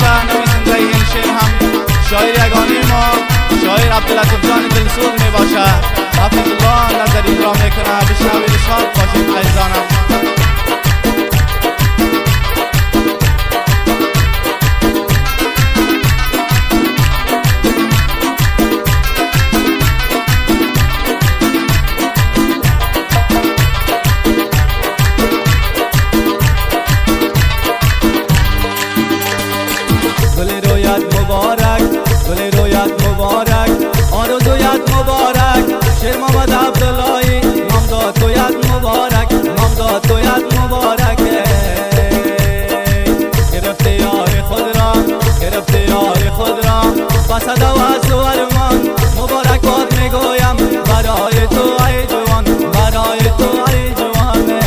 باشه. نویسنده این شعر هم شاعر یگانه ما شاعر عبداللطیف جان دلسوز می باشه. حافظ الله نظری اجرا میکنه. بشنوید شاد باشید عزیزانم. شیر محمد عبداللهی نامداد تویت مبارک، نامداد تویت مبارک. گرفته یار خود را، گرفته یار خود را با صدا و سوارمان مبارک باد میگویم برای تو ای جوان، برای تو ای جوان.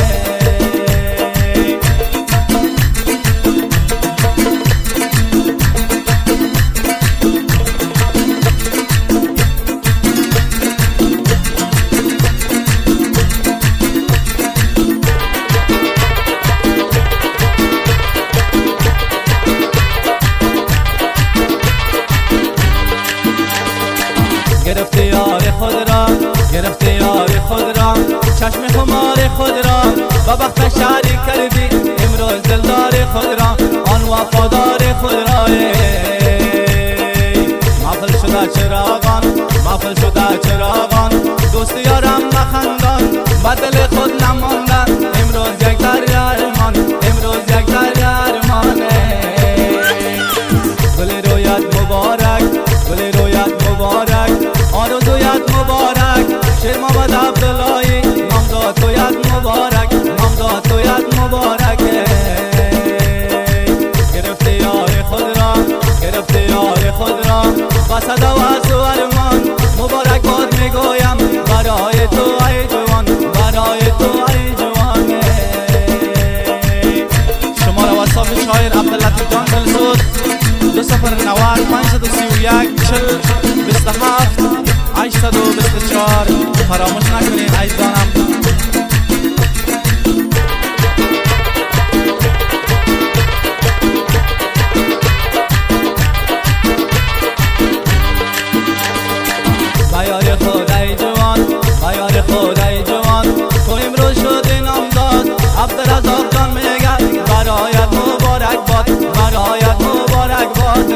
گرفته یار خود را، گرفته یار خود را چشم خمار خود را با بخت شریک کردی امروز دلدار خود را آن وفادار خود را. محفل شده چراغان، محفل شده چراغان دوست یارم بخندان با دل خود نماندن امروز یک دریا ارمان، امروز یک دریا ارمان. گل رویت مبارک، گل رویت مبارک، آرزویت مبارک. شیر محمد عبداللهی نامداد تویت مبارک، نامداد تویت مبارک. گرفته یار خود را، گرفته یار خود را با صدا و سوارمان مبارک باد میگویم برای تو ای جوان، برای تو ای جوان. شماره واتساپ شاعر عبداللطیف جان دلسوز 2090 531 40 27 824. فراموش نکنید عزیزانم. بیار خود ای جوان، بیار خود ای جوان تو امروز شدی نامداد. عبدالرزاق جان میگه برایت مبارک باد، برایت مبارک باد.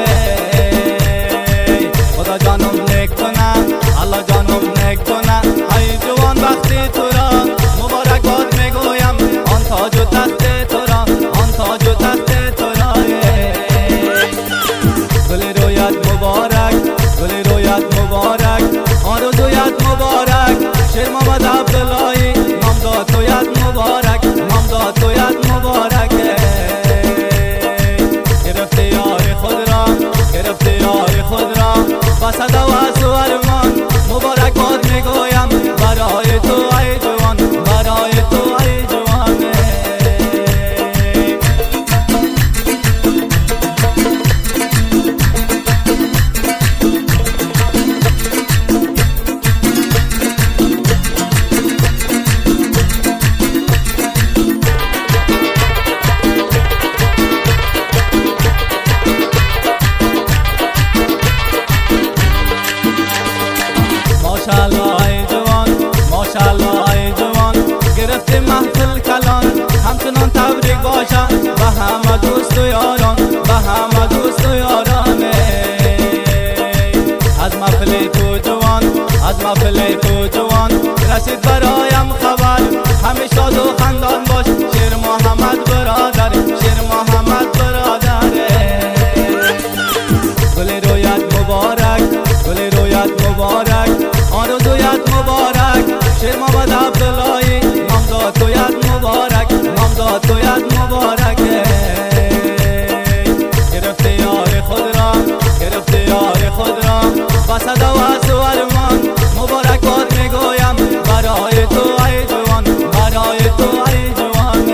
خدا جانم نیک کنه، الله جانم نیک کنه ای جوان وقتی تو را مبارک باد میگویم آن تاج و تخت تو را، آن تاج و تخت تو را. گل رویت مبارک، گل رویت مبارک، آرزویت مبارک. شیر محمد عبداللهی نامداد تویت مبارک، نامداد تویت مبارک. گرفته یار خود را، گرفته یار خود را با صدا و سوارمان مبارک باد میگویم برای تو ای جوان، برای تو ای جوان. ماشاءالله ای جوان، ماشاءالله ای جوان. گرفته محفل کلان همچنان تبریک باشه به همه دوست و یاران، به همه دوست و یاران. از محفل تو جوان، از محفل تو جوان رسید برایم خبر همه شاد و خندان باش. شیر محمد برادر، شیر محمد برادر. گل رویت مبارک، گل رویت مبارک، آرزویت مبارک. شیر محمد عبداللهی نامداد تویت مبارک، نامداد تویت مبارک. گرفته یار خود را، گرفته یار خود را با صدا و سوارمان مبارک باد میگویم برای تو ای جوان، برای تو ای جوان.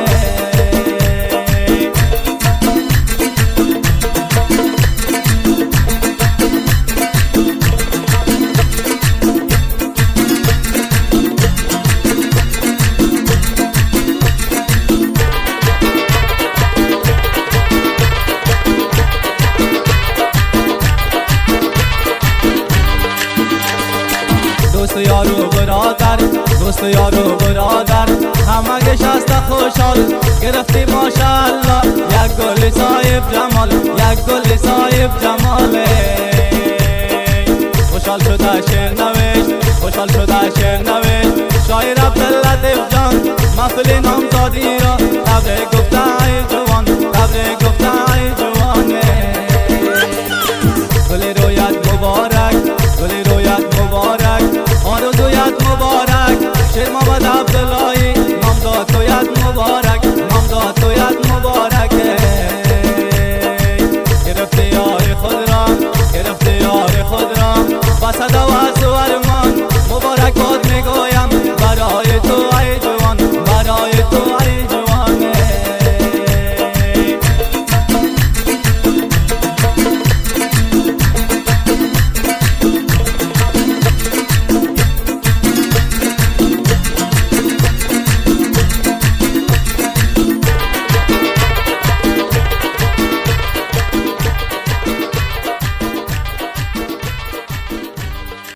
دوست یار و برادر همگش هست خوشحال گرفتی ماشاءالله یک گل صاحب جمال یک گل صاحب جماله خوشحال شده شعر نوشت خوشحال شده شعر نوشت شاعر عبداللطیف جان محفل نامزادی را تبریک گفته ای جوان تبریک